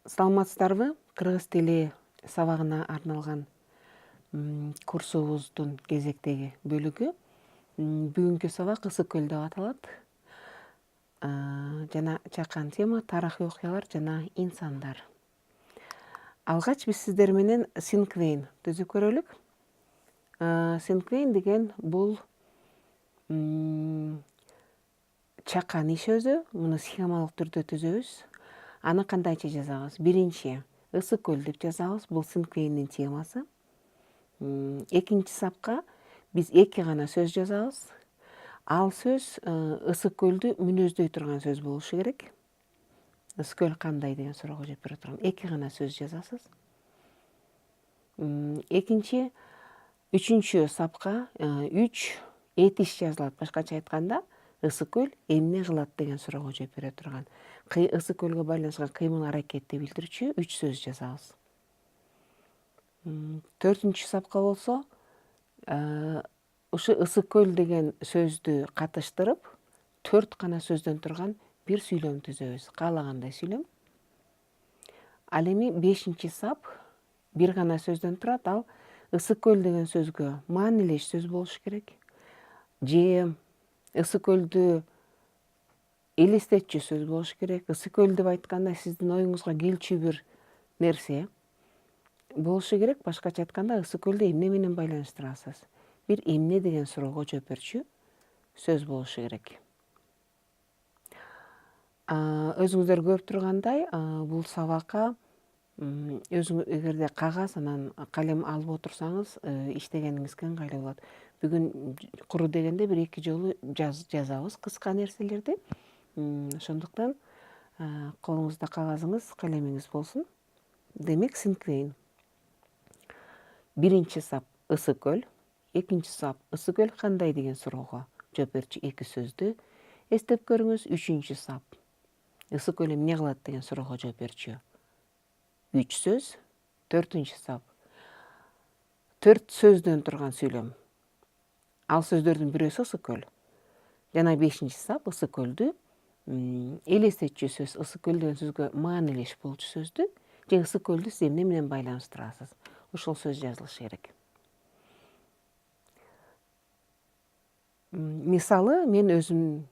Саламатсыздарбы? Кыргыз тили сабагына арналган курсубуздун кезектеги бөлүгү. Бүгүнкү сабак Ысык-Көл деп аталат. Жана чакан тема тарыхый окуялар жана инсандар. Алгач биз сиздер менен синквейн түзүп көрөлүк. Синквейн деген бул чакан иш өзү. Муну схемалык түрдө түзөбүз. Аны кандайча жазабыз? Биринчи Ысык-Көл деп жазабыз. Бул синквейндин темасы. Экинчи сапка биз эки гана сөз жазабыз. Ал сөз Ысык-Көлдү мүнөздөй турган сөз болушу керек. Ысык-Көл кандай деген суроого жооп бере турган эки гана сөз жазасыз. Үчүнчү сапка 3 этиш жазылат. Башкача айтканда, Ысык-Көл эмне кылат деген суроого жооп бере турган. Ысык-Көлгө байланышкан кыймыл аракетти билдирүүчү 3 сөз жазабыз. Төртүнчү сапка болсо, ушу Ысык-Көл деген сөздү катыштырып, 4 гана сөздөн турган бир сүйлөм түзөбүз. Каалагандай сүйлөм. Ал эми 5-чи сап бир гана сөздөн турат. Ал Ысык-Көл деген сөзгө маанилеш сөз болуш керек. Же Ысык-Көлдү элестетчү сөз болуш керек. Ысык-Көл деп айтканда сиздин оюңузга келчү бир нерсе болушу керек. Башкача айтканда, Ысык-Көлдү эмне менен байланыштырасыз? Бир эмне деген суроого жооп берчү сөз болушу керек. Өзүңүздөр көрүп тургандай, бул сабакка эгерде кагаз анан калем алып отурсаңыз, иштегениңизге ыңгайлуу болот. Бүгүн куру дегенде бир эки жолу жазабыз кыска нерселерди. Ошондуктан колуңузда кагазыңыз, калемиңиз болсун. Демек, синквейн. Биринчи сап Ысык-Көл, экинчи сап Ысык-Көл кандай деген суроого жооп берчү эки сөздү эстеп көрүңүз. Үчүнчү сап Ысык-Көл эмне кылат деген суроого жооп берчү 3 сөз. Төртүнчү сап 4 сөздөн турган сүйлөм. Ал сөздөрдүн бирөөсү Ысык-Көл. Жана 5-чи сап Ысык-Көлдү элестетчү сөз. Ысык-Көл деген сөзгө маанилеш болчу сөздү же Ысык-Көлдү сиз эмне менен байланыштырасыз? Ушул сөз жазылышы керек. Мисалы, мен өзүм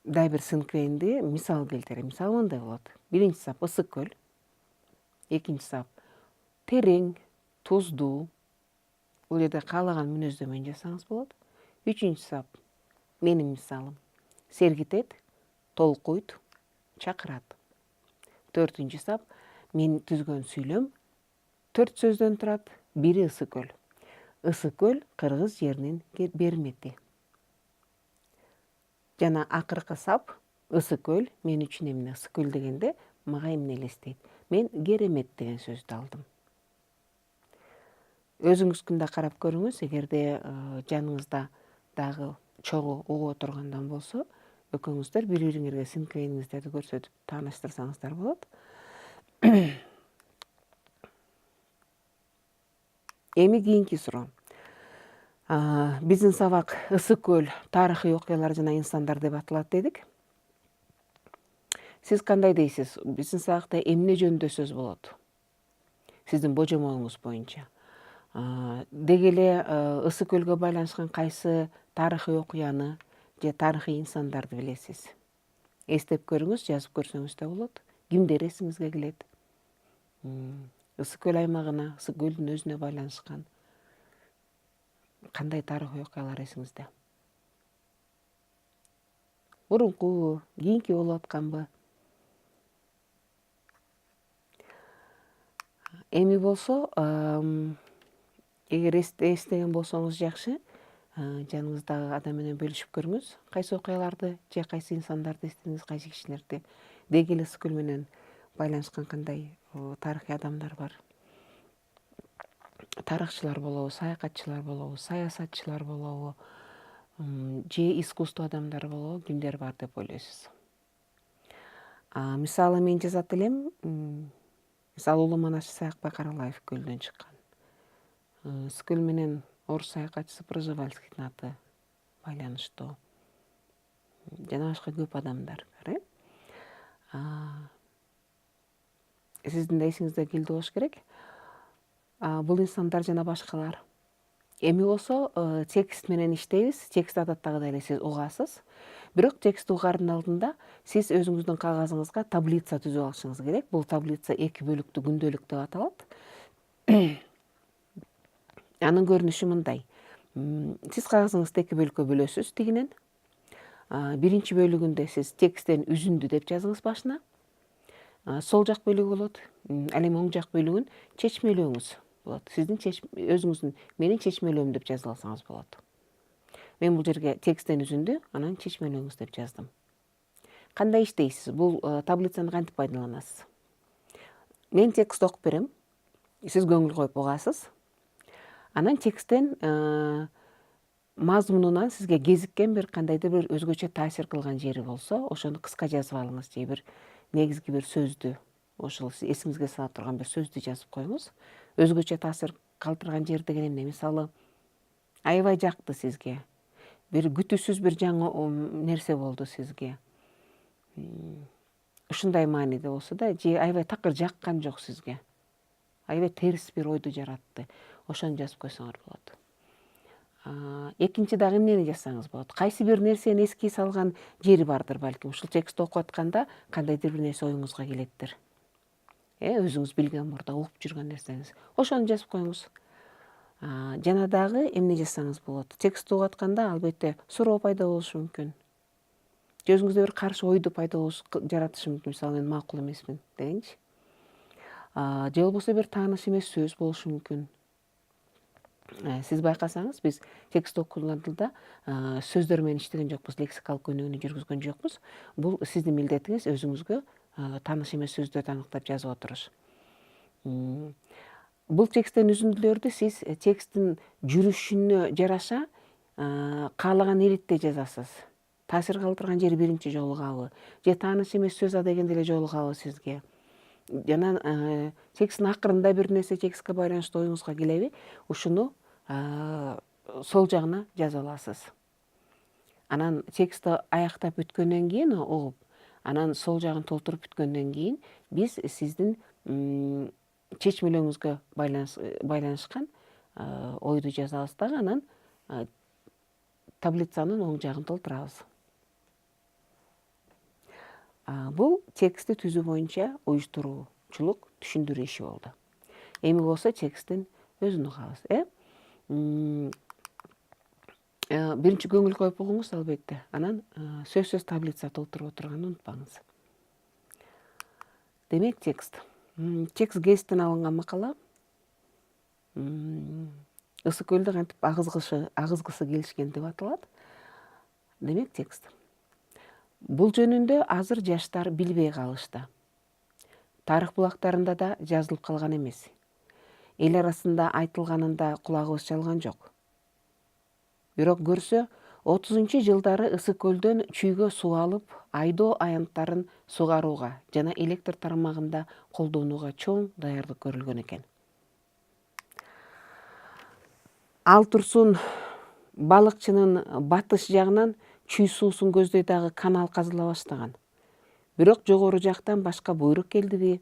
да бир синквейнди мисал келтирем. Мисалы мындай болот. Биринчи сап Ысык-Көл. Экинчи сап терең, туздуу. Бул жерде каалаган мүнөздөмөнү жазсаңыз болот. Үчүнчү сап менин мисалым. Сергитет, толкуйт, чакырат. Төртүнчү сап мен түзгөн сүйлөм 4 сөздөн турат. Бири Ысык-Көл. Ысык-Көл кыргыз жеринин бермети. Жана акыркы сап Ысык-Көл мен үчүн эмне? Ысык-Көл дегенде мага эмне элестейт? Мен керемет деген сөздү алдым. Өзүңүзгүн да карап көрүңүз. Эгерде жаныңызда дагы чогуу угуп отургандан болсо, экөөңүздөр бири-бириңерге синквейниңиздерди көрсөтүп тааныштырсаңыздар болот. Эми кийинки суроо. Биздин сабак Ысык-Көл тарыхый окуялар жана инсандар деп аталат дедик. Сиз кандай дейсиз? Биздин сабакта эмне жөнүндө сөз болот? Сиздин божомолуңуз боюнча. Деги эле Ысык-Көлгө байланышкан кайсы тарыхый окуяны же тарыхый инсандарды билесиз? Эстеп көрүңүз, жазып көрсөңүз да болот. Кимдер эсиңизге келет? Ысык-Көл аймагына, Ысык-Көлдүн өзүнө байланышкан кандай тарыхый окуялар эсиңизде? Мурункубу, кийинки болуп атканбы? Эми болсо, эгер эстеген болсоңуз жакшы, жаныңыздагы адам менен бөлүшүп көрүңүз. Кайсы окуяларды же кайсы инсандарды эстедиңиз, кайсы кишилерди? Деги эле Ысык-Көл менен байланышкан кандай тарыхый адамдар бар? Тарыхчылар болобу, саякатчылар болобу, саясатчылар болобу, же искусство адамдары болобу, кимдер бар деп ойлойсуз? Мисалы, мен жазат элем. Мисалы, улуу манасчы Саякбай Каралаев Көлдөн чыккан. Ысык-Көл менен орус саякатчысы Пржевальскийдин аты байланыштуу. Жана башка көп адамдар бар. сиздин да эсиңизде келди болуш керек. Бул инсандар жана башкалар. Эми болсо текст менен иштейбиз. Текст адаттагыдай эле сиз угасыз. Бирок текст угаардын алдында сиз өзүңүздүн кагазыңызга таблица түзүп алышыңыз керек. Бул таблица 2 бөлүктүү күндөлүк деп аталат. Анын көрүнүшү мындай. Сиз кагазыңызды 2 бөлүккө бөлөсүз тигинен. Биринчи бөлүгүндө сиз тексттен үзүндү деп жазыңыз башына. Сол жак бөлүгү болот. Ал эми оң жак бөлүгүн чечмелөөңүз болот. Сиздин өзүңүздүн менин чечмелөөм деп жазып алсаңыз болот. Мен бул жерге тексттен үзүндү, анан чечмелөөңүз деп жаздым. Кандай иштейсиз? Бул таблицаны кантип пайдаланасыз? Мен текст окуп берем. Сиз көңүл коюп угасыз. Анан тексттен мазмунунан сизге кезиккен бир кандайдыр бир өзгөчө таасир кылган жери болсо, ошону кыска жазып алыңыз же бир негизги бир сөздү, ошол эсиңизге сала турган бир сөздү жазып коюңуз. Өзгөчө таасир калтырган жер деген эмне? Мисалы, аябай жакты сизге. Бир күтүүсүз бир жаңы нерсе болду сизге. Ушундай мааниде болсо да, же аябай такыр жаккан жок сизге. Аябай терс бир ойду жаратты. Ошону жазып койсоңор болот. Экинчи дагы эмнени жазсаңыз болот? Кайсы бир нерсени эске салган жери бардыр балким. Ушул текстти окуп атканда кандайдыр бир нерсе оюңузга келеттир. Өзүңүз билген мурда угуп жүргөн нерсеңиз. Ошону жазып коюңуз. Жана дагы эмне жазсаңыз болот? Текстти окуп атканда албетте суроо пайда болушу мүмкүн. Же өзүңүздө бир каршы ойду пайда жаратышы мүмкүн. Мисалы, мен макул эмесмин дегенчи. Же болбосо бир тааныш эмес сөз болушу мүмкүн. Сиз байкасаңыз, биз текст окуганда сөздөр менен иштеген жокпуз, лексикалык өнүгүүнү жүргүзгөн жокпуз. Бул сиздин милдетиңиз өзүңүзгө тааныш эмес сөздөрдү аныктап жазып отуруш. Бул тексттен үзүндүлөрдү сиз тексттин жүрүшүнө жараша каалаган илитте жазасыз. Таасир калтырган жери биринчи жолугабы, же тааныш эмес сөз дегенде эле жолугабы сизге. Жана тексттин акырында бир нерсе текстке байланыштуу оюңузга келеби? Ушуну сол жагына жазып аласыз. Анан текстти аяктап бүткөндөн кийин угуп, анан сол жагын толтуруп бүткөндөн кийин биз сиздин чечмелөөңүзгө байланышкан ойду жазабыз дагы, анан таблицанын оң жагын толтурабыз. Бул текстти түзүү боюнча уюштуруучулук, түшүндүрүү иши болду. Эми болсо тексттин өзүн угабыз. Биринчи көңүл коюп угуңуз албетте. Анан сөзсүз таблица толтуруп отурганды унутпаңыз. Демек, текст. Текст гезиттен алынган макала. Ысык-Көлдү кантип агызгысы келишкен деп аталат. Демек, текст. Бул жөнүндө азыр жаштар билбей калышты. Тарых булактарында да жазылып калган эмес. Эл арасында айтылганында кулагыбыз чалган жок. Бирок көрсө, 30-жылдары Ысык-Көлдөн чүйгө суу алып, айдоо аянттарын сугарууга жана электр тармагында колдонууга чоң даярдык көрүлгөн экен. Ал турсун балыкчынын батыш жагынан чүй суусун көздөй канал казыла баштаган. Бирок жогору жактан башка буйрук келдиби?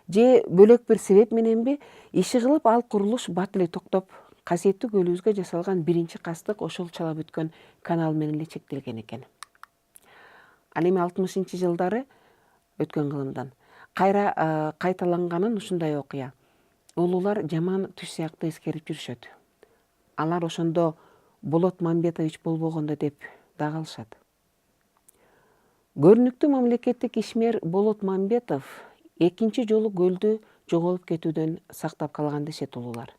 Же бөлөк бир себеп мененби иши кылып ал курулуш бат эле токтоп, касиеттүү көлүбүзгө жасалган биринчи кастык ошол чала бүткөн канал менен эле чектелген экен. Ал эми 60-жылдары өткөн кылымдан кайра кайталанганын ушундай окуя. Улуулар жаман түш сыяктуу эскерип жүрүшөт. Алар ошондо Болот Мамбетович болбогондо деп да калышат. Көрүнүктүү мамлекеттик ишмер Болот Мамбетов экинчи жолу көлдү жоголуп кетүүдөн сактап калган дешет улуулар.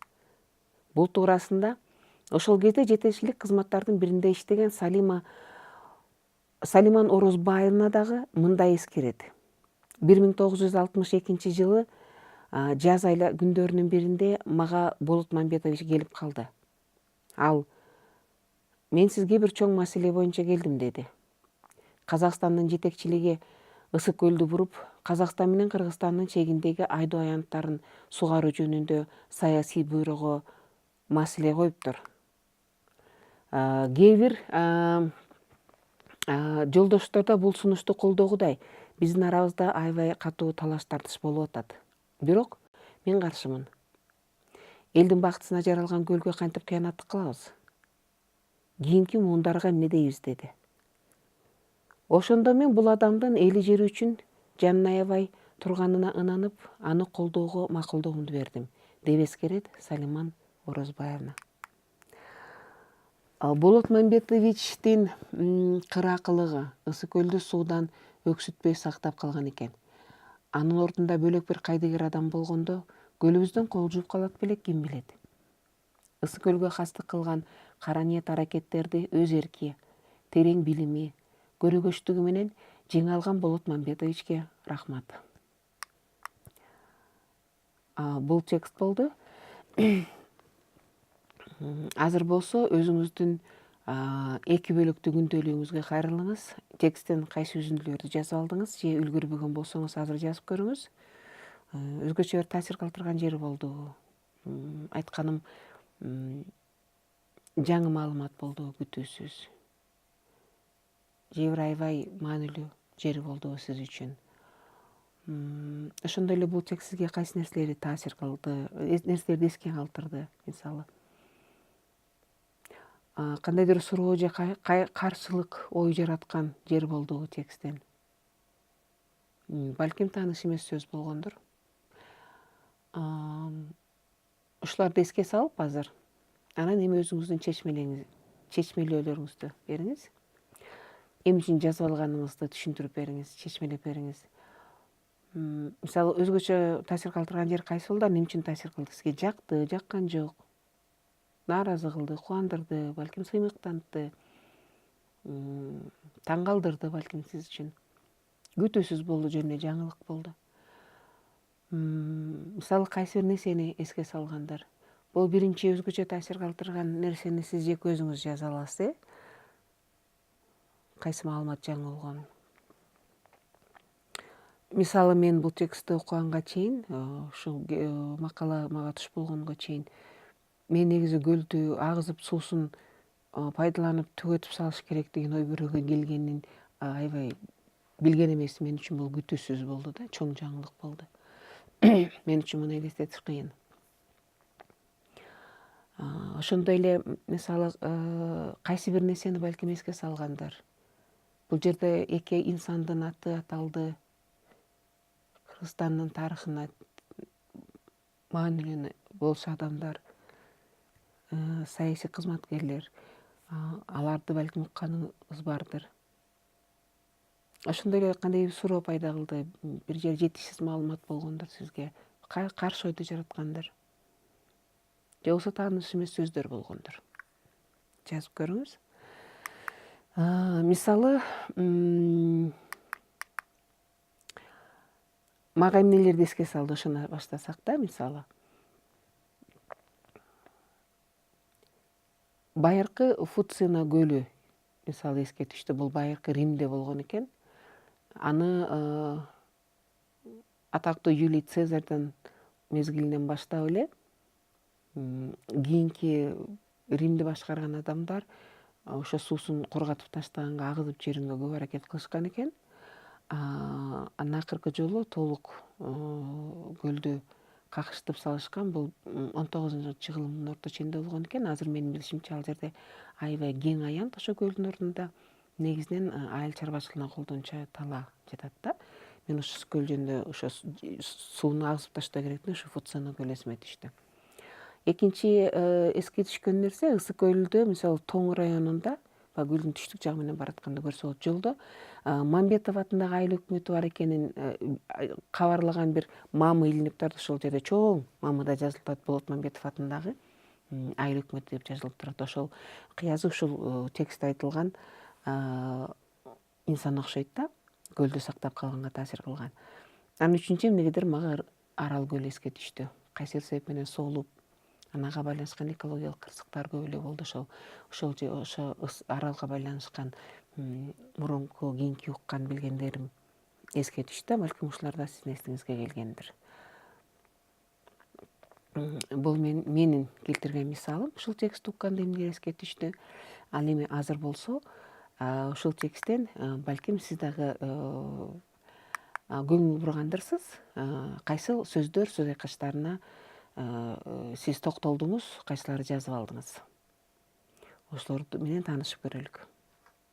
Бул туурасында ошол кезде жетекчилик кызматтардын биринде иштеген Салиман Орозбаевна дагы мындай эскерет. 1962-жылы жаз айла күндөрүнүн биринде мага Болот Мамбетович келип калды. Ал: "Мен сизге бир чоң маселе боюнча келдим" деди. Казакстандын жетекчилиги Ысык-Көлдү буруп, Казакстан менен Кыргызстандын чегиндеги айдоо аянттарын сугаруу жөнүндө саясий буйругу маселе коюптур. Кээ бир жолдоштор да бул сунушту колдогудай. Биздин арабызда аябай катуу талаш тартыш болуп атат. Бирок мен каршымын. Элдин бактысына жаралган көлгө кантип кыянаттык кылабыз? Кийинки муундарга эмне дейбиз деди. Ошондо мен бул адамдын эли жери үчүн жанын аябай турганына ынанып, аны колдоого макулдугумду бердим, деп эскерет Салиман Орозбаевна. Болот Мамбетовичтин кыраакылыгы Ысык-Көлдү суудан өксүтпөй сактап калган экен. Анын ордунда бөлөк бир кайдыгер адам болгондо көлүбүздөн кол жууп калат белек, ким билет. Ысык-Көлгө хастык кылган кара ниет аракеттерди өз эрки, терең билими, көрөгөчтүгү менен жеңе алган Болот Мамбетовичке рахмат. Бул текст болду. Азыр болсо өзүңүздүн 2 бөлүктүү күндөлүгүңүзгө кайрылыңыз. Тексттин кайсы үзүндүлөрдү жазып алдыңыз же үлгүрбөгөн болсоңуз азыр жазып көрүңүз. Өзгөчө бир таасир калтырган жери болду. Айтканым жаңы маалымат болду, күтүүсүз. Же бир аябай маанилүү жери болдубу сиз үчүн? Ошондой эле бул текст сизге кайсы нерселери таасир кылды, нерселерди эске калтырды, мисалы? Кандайдыр суроо же каршылык ой жараткан жер болдубу тексттен? Балким тааныш эмес сөз болгондур. Ушуларды эске салып азыр анан эми өзүңүздүн чечмелөөлөрүңүздү бериңиз. Эмне үчүн жазып алганыңызды түшүндүрүп бериңиз, чечмелеп бериңиз. Мисалы өзгөчө таасир калтырган жер кайсы болду? Эмне үчүн таасир кылды? Сизге жакты, жаккан жок? Нааразы кылды, кубандырды, балким сыймыктантты, таң калтырды балким сиз үчүн. Күтүүсүз болду, жөн эле жаңылык болду. Мисалы кайсы бир нерсени эске салгандар. Бул биринчи өзгөчө таасир калтырган нерсени сиз жеке өзүңүз жаза аласыз, Кайсы маалымат жаңы болгонун. Мисалы мен бул текстти окуганга чейин, ушул макала мага туш болгонго чейин, мен негизи көлдү агызып суусун пайдаланып түгөтүп салыш керек деген ой бүрөгө келгенин аябай билген эмес. Мен үчүн бул күтүүсүз болду да, чоң жаңылык болду. Мен үчүн муну элестетиш кыйын. Ошондой эле мисалы кайсы бир нерсени балким эске салгандар. Бул жерде 2 инсандын аты аталды. Кыргызстандын тарыхына маанилүү болчу адамдар, саясий кызматкерлер, аларды балким укканыңыз бардыр. Ошондой эле кандай бир суроо пайда кылды, бир жер жетишсиз маалымат болгондур сизге, каршы ойду жараткандар. Же болбосо тааныш эмес сөздөр болгондур. Жазып көрүңүз. Мисалы, мага эмнелерди эске салды, ошону баштасак да, мисалы. Байыркы Фуцина көлү мисалы эске түштү. Бул байыркы Римде болгон экен. Аны атактуу Юлий Цезарьдын мезгилинен баштап эле кийинки Римди башкарган адамдар ошо суусун кургатып таштаганга, агызып жиберүүгө көп аракет кылышкан экен. Анан акыркы жолу толук көлдү какыштып салышкан. Бул 19-чыгылымдын орто ченинде болгон экен. Азыр менин билишимче ал жерде аябай кең аянт ошо көлдүн ордунда. Негизинен айыл чарбачылыгына колдончу тала жатат да. Мен ошо көл жөнүндө ошо сууну агызып таштоо керектигин ушу Фуцина көлү эсиме түштү. Экинчи эске түшкөн нерсе Ысык-Көлдө, мисалы Тоң районунда, көлдүн түштүк жагы менен баратканда көрсө болот, жолдо Мамбетов атындагы айыл өкмөтү бар экенин кабарлаган бир мамы илинип турат. Ошол жерде чоң мамыда жазылып турат, Болот Мамбетов атындагы айыл өкмөтү деп жазылып турат. Ошол кыязы ушул текстте айтылган инсан окшойт да, көлдү сактап калганга таасир кылган. Анан үчүнчү эмнегедир мага Арал көлү эске түштү. Кайсы бир себеп менен соолуп, анага байланышкан экологиялык кырсыктар көп эле болду. Ошо Аралга байланышкан мурунку кийинки уккан билгендерим эске түштү. Балким ушулар да сиздин эсиңизге келгендир. Бул менин келтирген мисалым. Ушул текстти укканда эмнелер эске түштү. Ал эми азыр болсо ушул тексттен балким сиз дагы көңүл бургандырсыз, кайсы сөздөр, сөз айкаштарына сиз токтолдуңуз, кайсыларды жазып алдыңыз? Ошолор менен таанышып көрөлүк.